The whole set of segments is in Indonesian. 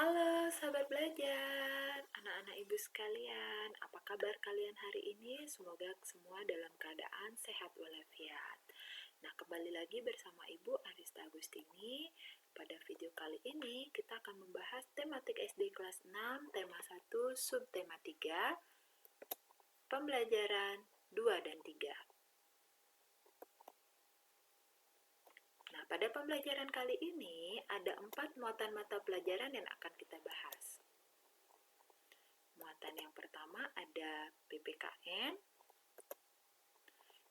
Halo sahabat belajar, anak-anak ibu sekalian, apa kabar kalian hari ini? Semoga semua dalam keadaan sehat walafiat. Nah, kembali lagi bersama Ibu Arista Agustini. Pada video kali ini kita akan membahas tematik SD kelas 6, tema 1, subtema 3, pembelajaran 2 dan 3. Nah, pada pembelajaran kali ini ada 4 muatan mata pelajaran yang akan kita bahas. Muatan yang pertama ada PPKN.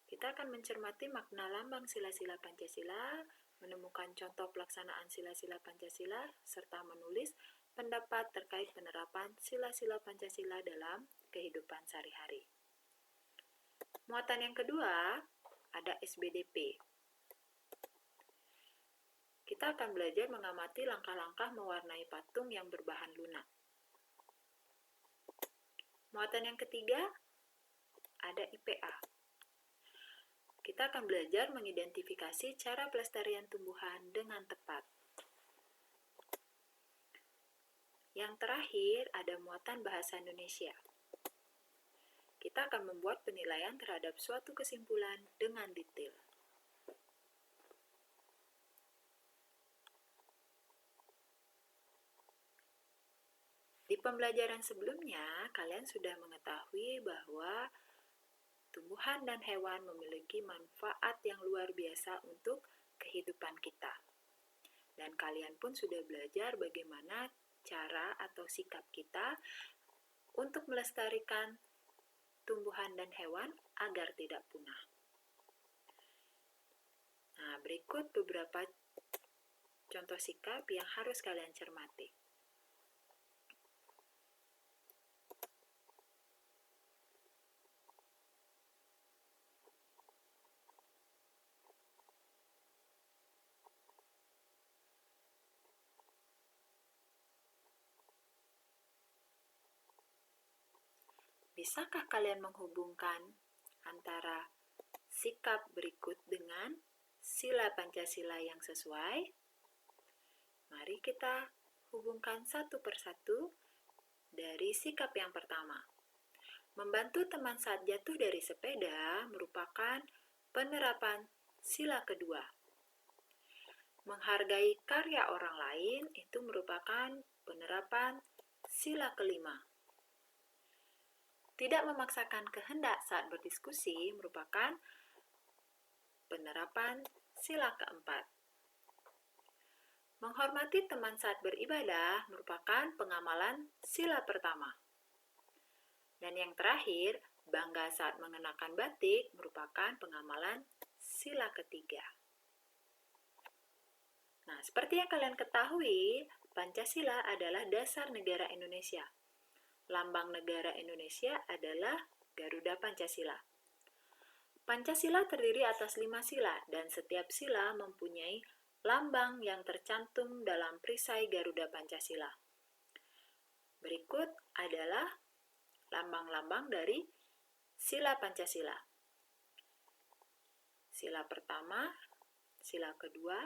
Kita akan mencermati makna lambang sila-sila Pancasila, menemukan contoh pelaksanaan sila-sila Pancasila, serta menulis pendapat terkait penerapan sila-sila Pancasila dalam kehidupan sehari-hari. Muatan yang kedua ada SBDP. Kita akan belajar mengamati langkah-langkah mewarnai patung yang berbahan lunak. Muatan yang ketiga ada IPA. Kita akan belajar mengidentifikasi cara pelestarian tumbuhan dengan tepat. Yang terakhir ada muatan bahasa Indonesia. Kita akan membuat penilaian terhadap suatu kesimpulan dengan detail. Di pembelajaran sebelumnya, kalian sudah mengetahui bahwa tumbuhan dan hewan memiliki manfaat yang luar biasa untuk kehidupan kita. Dan kalian pun sudah belajar bagaimana cara atau sikap kita untuk melestarikan tumbuhan dan hewan agar tidak punah. Nah, berikut beberapa contoh sikap yang harus kalian cermati. Bisakah kalian menghubungkan antara sikap berikut dengan sila Pancasila yang sesuai? Mari kita hubungkan satu persatu dari sikap yang pertama. Membantu teman saat jatuh dari sepeda merupakan penerapan sila kedua. Menghargai karya orang lain itu merupakan penerapan sila kelima. Tidak memaksakan kehendak saat berdiskusi merupakan penerapan sila keempat. Menghormati teman saat beribadah merupakan pengamalan sila pertama. Dan yang terakhir, bangga saat mengenakan batik merupakan pengamalan sila ketiga. Nah, seperti yang kalian ketahui, Pancasila adalah dasar negara Indonesia. Lambang negara Indonesia adalah Garuda Pancasila. Pancasila terdiri atas 5 sila dan setiap sila mempunyai lambang yang tercantum dalam perisai Garuda Pancasila. Berikut adalah lambang-lambang dari sila Pancasila. Sila pertama, sila kedua,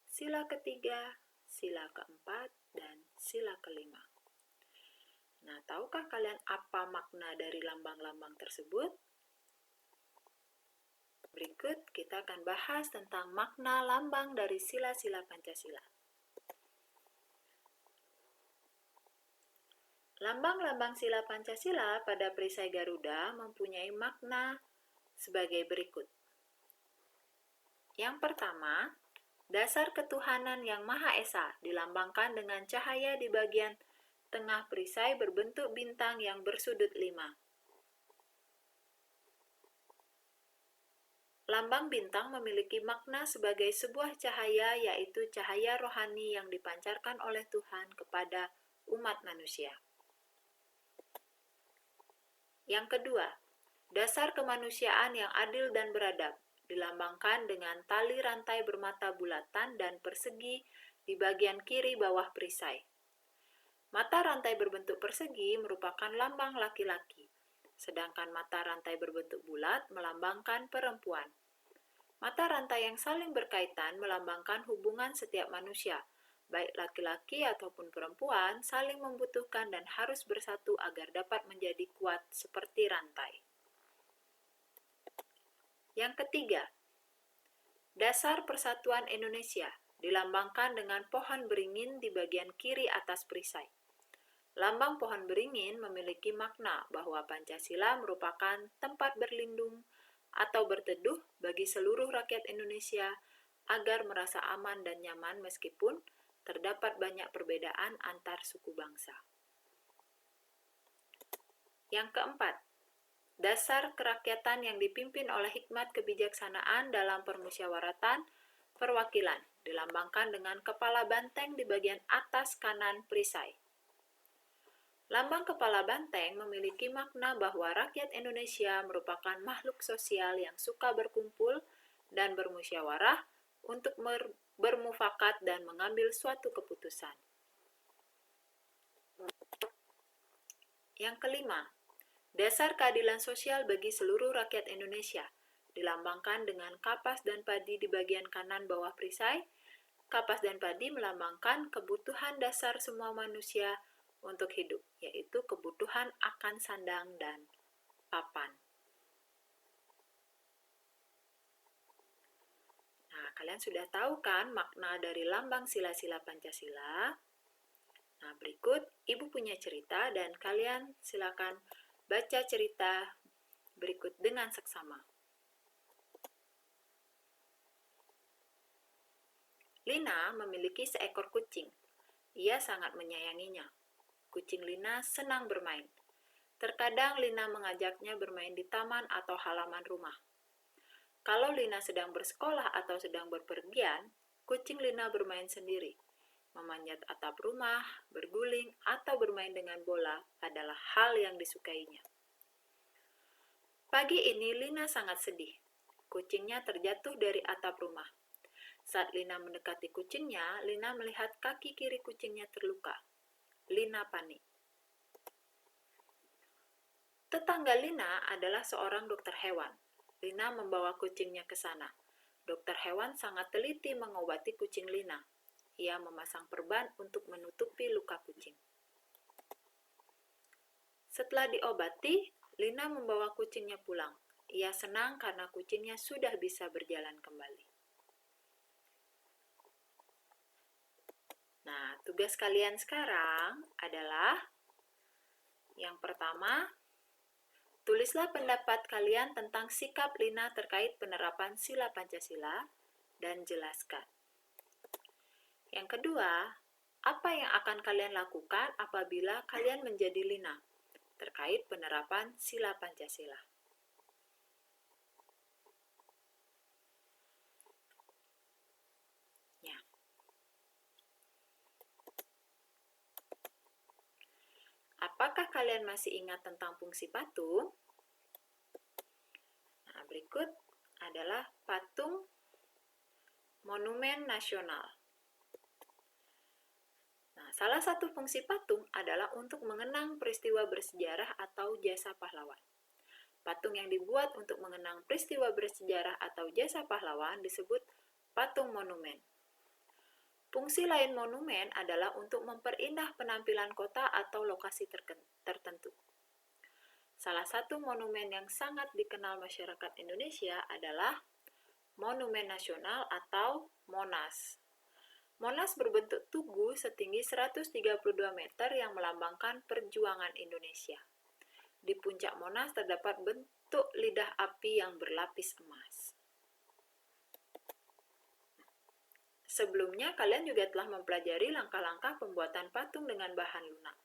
sila ketiga, sila keempat, dan sila kelima. Nah, tahukah kalian apa makna dari lambang-lambang tersebut? Berikut kita akan bahas tentang makna lambang dari sila-sila Pancasila. Lambang-lambang sila Pancasila pada perisai Garuda mempunyai makna sebagai berikut. Yang pertama, dasar ketuhanan yang Maha Esa dilambangkan dengan cahaya di bagian tengah perisai berbentuk bintang yang bersudut 5. Lambang bintang memiliki makna sebagai sebuah cahaya, yaitu cahaya rohani yang dipancarkan oleh Tuhan kepada umat manusia. Yang kedua, dasar kemanusiaan yang adil dan beradab dilambangkan dengan tali rantai bermata bulatan dan persegi di bagian kiri bawah perisai. Mata rantai berbentuk persegi merupakan lambang laki-laki, sedangkan mata rantai berbentuk bulat melambangkan perempuan. Mata rantai yang saling berkaitan melambangkan hubungan setiap manusia, baik laki-laki ataupun perempuan, saling membutuhkan dan harus bersatu agar dapat menjadi kuat seperti rantai. Yang ketiga, dasar persatuan Indonesia dilambangkan dengan pohon beringin di bagian kiri atas perisai. Lambang pohon beringin memiliki makna bahwa Pancasila merupakan tempat berlindung atau berteduh bagi seluruh rakyat Indonesia agar merasa aman dan nyaman meskipun terdapat banyak perbedaan antar suku bangsa. Yang keempat, dasar kerakyatan yang dipimpin oleh hikmat kebijaksanaan dalam permusyawaratan perwakilan dilambangkan dengan kepala banteng di bagian atas kanan perisai. Lambang kepala banteng memiliki makna bahwa rakyat Indonesia merupakan makhluk sosial yang suka berkumpul dan bermusyawarah untuk bermufakat dan mengambil suatu keputusan. Yang kelima, dasar keadilan sosial bagi seluruh rakyat Indonesia dilambangkan dengan kapas dan padi di bagian kanan bawah perisai. Kapas dan padi melambangkan kebutuhan dasar semua manusia untuk hidup, yaitu kebutuhan akan sandang dan papan. Nah, kalian sudah tahu kan makna dari lambang sila-sila Pancasila? Nah, berikut Ibu punya cerita dan kalian silakan baca cerita berikut dengan seksama. Lina memiliki seekor kucing. Ia sangat menyayanginya. Kucing Lina senang bermain. Terkadang Lina mengajaknya bermain di taman atau halaman rumah. Kalau Lina sedang bersekolah atau sedang berpergian, kucing Lina bermain sendiri. Memanjat atap rumah, berguling, atau bermain dengan bola adalah hal yang disukainya. Pagi ini Lina sangat sedih. Kucingnya terjatuh dari atap rumah. Saat Lina mendekati kucingnya, Lina melihat kaki kiri kucingnya terluka. Lina panik. Tetangga Lina adalah seorang dokter hewan. Lina membawa kucingnya ke sana. Dokter hewan sangat teliti mengobati kucing Lina. Ia memasang perban untuk menutupi luka kucing. Setelah diobati, Lina membawa kucingnya pulang. Ia senang karena kucingnya sudah bisa berjalan kembali. Nah, tugas kalian sekarang adalah yang pertama, tulislah pendapat kalian tentang sikap Lina terkait penerapan sila Pancasila dan jelaskan. Yang kedua, apa yang akan kalian lakukan apabila kalian menjadi Lina terkait penerapan sila Pancasila? Ya. Apakah kalian masih ingat tentang fungsi patung? Nah, berikut adalah patung monumen nasional. Nah, salah satu fungsi patung adalah untuk mengenang peristiwa bersejarah atau jasa pahlawan. Patung yang dibuat untuk mengenang peristiwa bersejarah atau jasa pahlawan disebut patung monumen. Fungsi lain monumen adalah untuk memperindah penampilan kota atau lokasi tertentu. Salah satu monumen yang sangat dikenal masyarakat Indonesia adalah Monumen Nasional atau Monas. Monas berbentuk tugu setinggi 132 meter yang melambangkan perjuangan Indonesia. Di puncak Monas terdapat bentuk lidah api yang berlapis emas. Sebelumnya, kalian juga telah mempelajari langkah-langkah pembuatan patung dengan bahan lunak.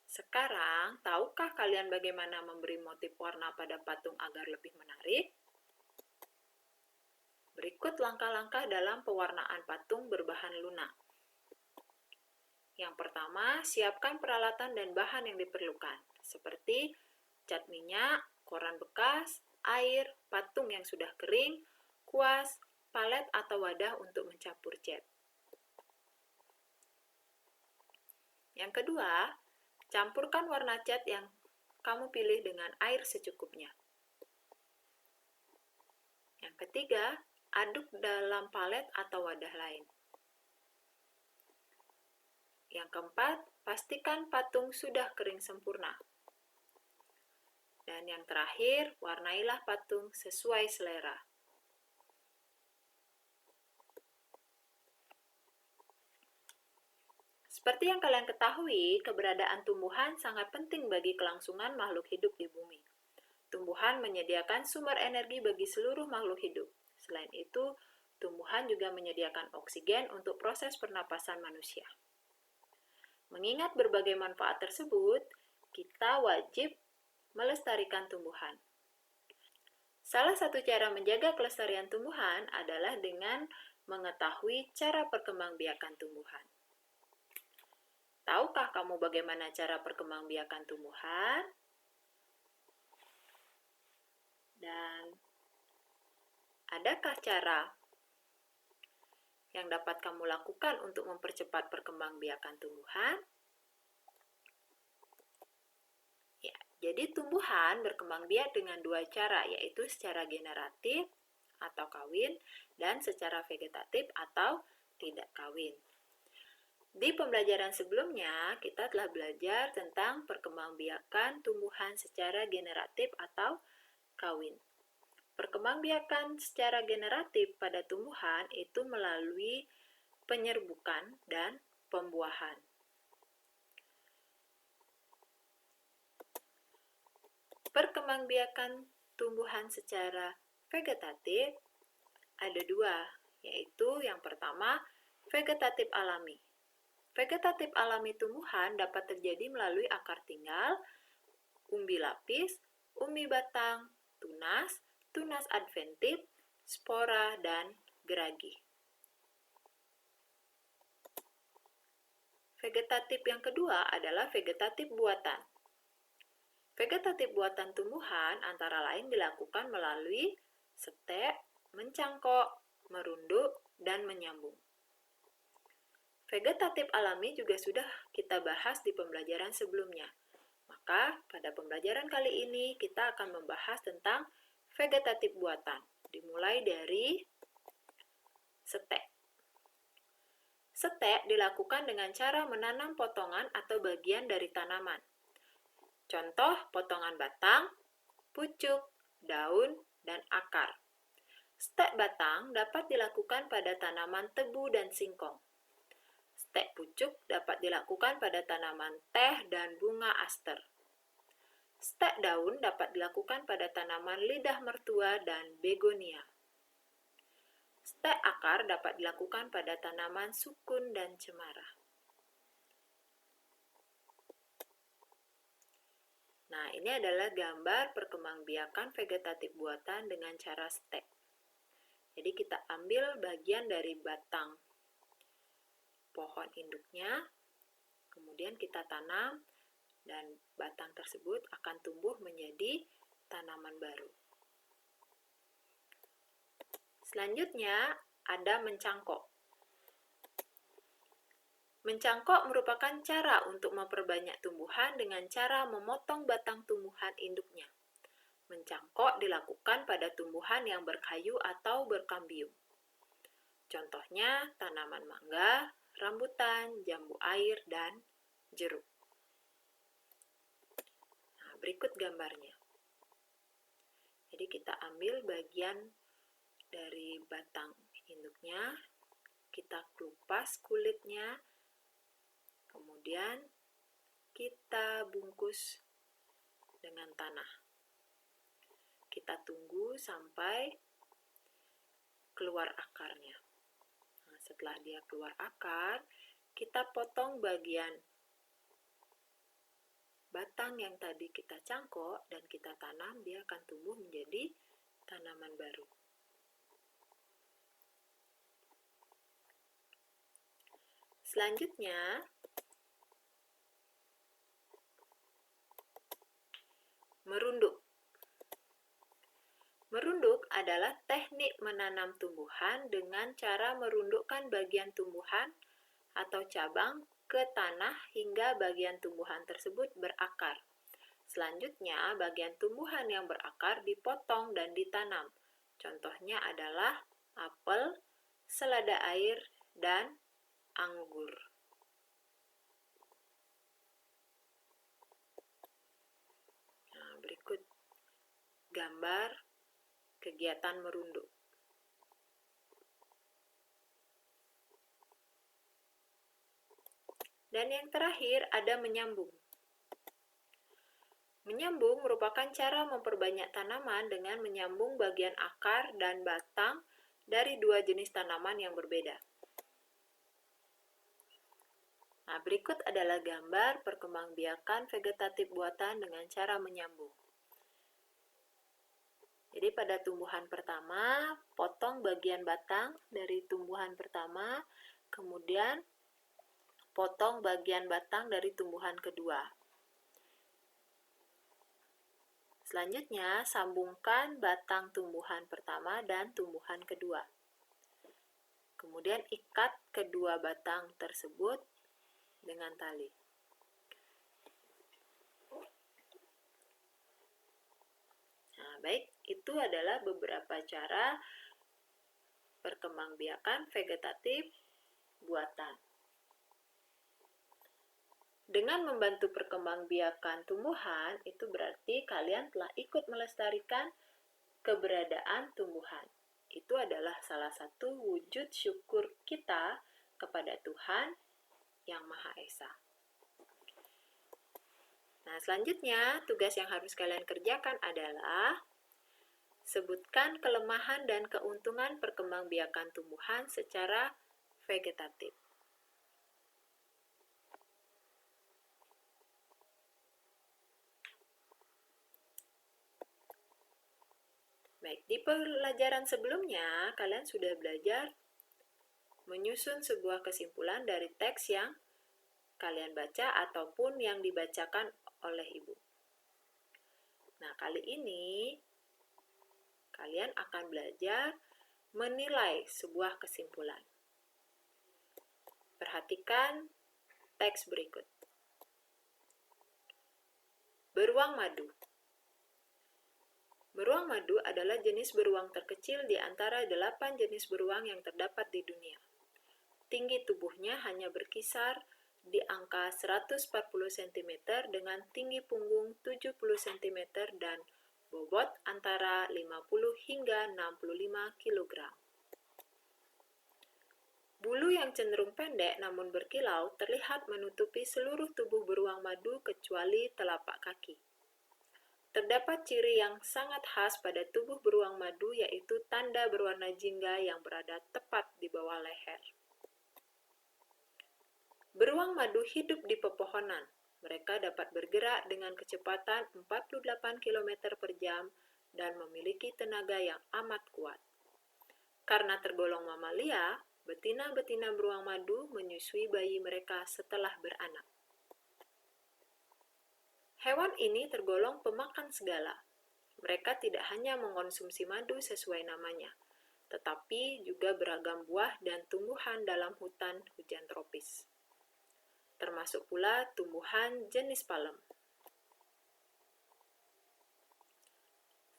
Sekarang, tahukah kalian bagaimana memberi motif warna pada patung agar lebih menarik? Berikut langkah-langkah dalam pewarnaan patung berbahan lunak. Yang pertama, siapkan peralatan dan bahan yang diperlukan, seperti cat minyak, koran bekas, air, patung yang sudah kering, kuas, palet atau wadah untuk mencampur cat. Yang kedua, campurkan warna cat yang kamu pilih dengan air secukupnya. Yang ketiga, aduk dalam palet atau wadah lain. Yang keempat, pastikan patung sudah kering sempurna. Dan yang terakhir, warnailah patung sesuai selera. Seperti yang kalian ketahui, keberadaan tumbuhan sangat penting bagi kelangsungan makhluk hidup di bumi. Tumbuhan menyediakan sumber energi bagi seluruh makhluk hidup. Selain itu, tumbuhan juga menyediakan oksigen untuk proses pernapasan manusia. Mengingat berbagai manfaat tersebut, kita wajib melestarikan tumbuhan. Salah satu cara menjaga kelestarian tumbuhan adalah dengan mengetahui cara perkembangbiakan tumbuhan. Tahukah kamu bagaimana cara perkembangbiakan tumbuhan? Dan adakah cara yang dapat kamu lakukan untuk mempercepat perkembangbiakan tumbuhan? Ya, jadi tumbuhan berkembang biak dengan dua cara, yaitu secara generatif atau kawin dan secara vegetatif atau tidak kawin. Di pembelajaran sebelumnya, kita telah belajar tentang perkembangbiakan tumbuhan secara generatif atau kawin. Perkembangbiakan secara generatif pada tumbuhan itu melalui penyerbukan dan pembuahan. Perkembangbiakan tumbuhan secara vegetatif ada dua, yaitu yang pertama, vegetatif alami. Vegetatif alami tumbuhan dapat terjadi melalui akar tinggal, umbi lapis, umbi batang, tunas, tunas adventif, spora, dan geragi. Vegetatif yang kedua adalah vegetatif buatan. Vegetatif buatan tumbuhan antara lain dilakukan melalui setek, mencangkok, merunduk, dan menyambung. Vegetatif alami juga sudah kita bahas di pembelajaran sebelumnya. Maka, pada pembelajaran kali ini kita akan membahas tentang vegetatif buatan, dimulai dari setek. Setek dilakukan dengan cara menanam potongan atau bagian dari tanaman. Contoh, potongan batang, pucuk, daun, dan akar. Setek batang dapat dilakukan pada tanaman tebu dan singkong. Setek pucuk dapat dilakukan pada tanaman teh dan bunga aster. Setek daun dapat dilakukan pada tanaman lidah mertua dan begonia. Setek akar dapat dilakukan pada tanaman sukun dan cemara. Nah, ini adalah gambar perkembangbiakan vegetatif buatan dengan cara setek. Jadi kita ambil bagian dari batang pohon induknya, kemudian kita tanam, dan batang tersebut akan tumbuh menjadi tanaman baru. Selanjutnya ada mencangkok. Mencangkok merupakan cara untuk memperbanyak tumbuhan dengan cara memotong batang tumbuhan induknya. Mencangkok dilakukan pada tumbuhan yang berkayu atau berkambium. Contohnya tanaman mangga, rambutan, jambu air, dan jeruk. Nah, berikut gambarnya. Jadi kita ambil bagian dari batang induknya, kita kupas kulitnya, kemudian kita bungkus dengan tanah. Kita tunggu sampai keluar akarnya. Nah, setelah dia keluar akar, kita potong bagian batang yang tadi kita cangkok dan kita tanam, dia akan tumbuh menjadi tanaman baru. Selanjutnya, merunduk. Merunduk adalah teknik menanam tumbuhan dengan cara merundukkan bagian tumbuhan atau cabang ke tanah hingga bagian tumbuhan tersebut berakar. Selanjutnya, bagian tumbuhan yang berakar dipotong dan ditanam. Contohnya adalah apel, selada air, dan anggur. kegiatan merunduk. Dan yang terakhir ada menyambung. Menyambung merupakan cara memperbanyak tanaman dengan menyambung bagian akar dan batang dari dua jenis tanaman yang berbeda. Nah, berikut adalah gambar perkembangbiakan vegetatif buatan dengan cara menyambung. Jadi pada tumbuhan pertama, potong bagian batang dari tumbuhan pertama, kemudian potong bagian batang dari tumbuhan kedua. Selanjutnya, sambungkan batang tumbuhan pertama dan tumbuhan kedua. Kemudian ikat kedua batang tersebut dengan tali. Nah, baik, itu adalah beberapa cara perkembangbiakan vegetatif buatan. Dengan membantu perkembangbiakan tumbuhan, itu berarti kalian telah ikut melestarikan keberadaan tumbuhan. Itu adalah salah satu wujud syukur kita kepada Tuhan Yang Maha Esa. Nah, selanjutnya tugas yang harus kalian kerjakan adalah sebutkan kelemahan dan keuntungan perkembangbiakan tumbuhan secara vegetatif. Baik, di pelajaran sebelumnya kalian sudah belajar menyusun sebuah kesimpulan dari teks yang kalian baca ataupun yang dibacakan oleh ibu. Nah, kali ini kalian akan belajar menilai sebuah kesimpulan. Perhatikan teks berikut. Beruang madu. Beruang madu adalah jenis beruang terkecil di antara 8 jenis beruang yang terdapat di dunia. Tinggi tubuhnya hanya berkisar di angka 140 cm dengan tinggi punggung 70 cm dan bobot antara 50 hingga 65 kg. Bulu yang cenderung pendek namun berkilau terlihat menutupi seluruh tubuh beruang madu kecuali telapak kaki. Terdapat ciri yang sangat khas pada tubuh beruang madu yaitu tanda berwarna jingga yang berada tepat di bawah leher. Beruang madu hidup di pepohonan. Mereka dapat bergerak dengan kecepatan 48 km per jam dan memiliki tenaga yang amat kuat. Karena tergolong mamalia, betina-betina beruang madu menyusui bayi mereka setelah beranak. Hewan ini tergolong pemakan segala. Mereka tidak hanya mengkonsumsi madu sesuai namanya, tetapi juga beragam buah dan tumbuhan dalam hutan hujan tropis. Termasuk pula tumbuhan jenis palem.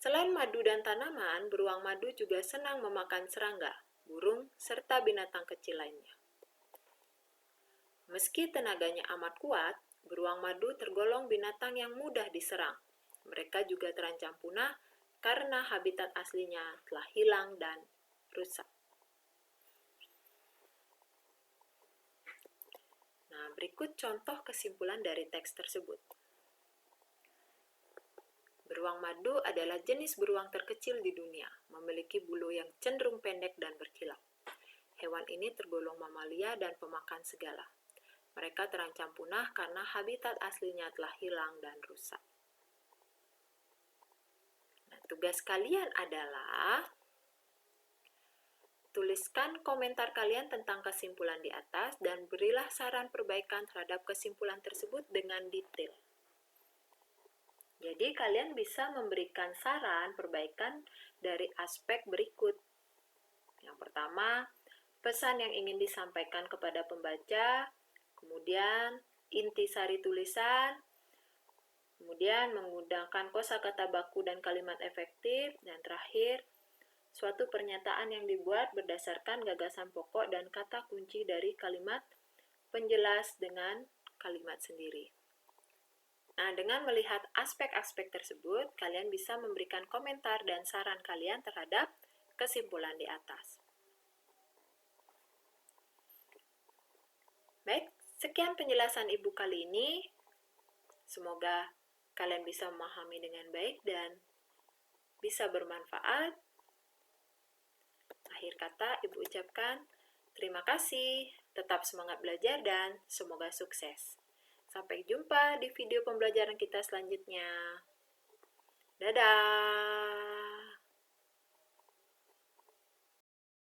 Selain madu dan tanaman, beruang madu juga senang memakan serangga, burung, serta binatang kecil lainnya. Meski tenaganya amat kuat, beruang madu tergolong binatang yang mudah diserang. Mereka juga terancam punah karena habitat aslinya telah hilang dan rusak. Nah, berikut contoh kesimpulan dari teks tersebut. Beruang madu adalah jenis beruang terkecil di dunia, memiliki bulu yang cenderung pendek dan berkilau. Hewan ini tergolong mamalia dan pemakan segala. Mereka terancam punah karena habitat aslinya telah hilang dan rusak. Nah, tugas kalian adalah tuliskan komentar kalian tentang kesimpulan di atas dan berilah saran perbaikan terhadap kesimpulan tersebut dengan detail. Jadi kalian bisa memberikan saran perbaikan dari aspek berikut. Yang pertama, pesan yang ingin disampaikan kepada pembaca, kemudian intisari tulisan, kemudian menggunakan kosakata baku dan kalimat efektif, dan terakhir, suatu pernyataan yang dibuat berdasarkan gagasan pokok dan kata kunci dari kalimat penjelas dengan kalimat sendiri. Nah, dengan melihat aspek-aspek tersebut, kalian bisa memberikan komentar dan saran kalian terhadap kesimpulan di atas. Baik, sekian penjelasan Ibu kali ini. Semoga kalian bisa memahami dengan baik dan bisa bermanfaat. Akhir kata, Ibu ucapkan terima kasih, tetap semangat belajar, dan semoga sukses. Sampai jumpa di video pembelajaran kita selanjutnya. Dadah!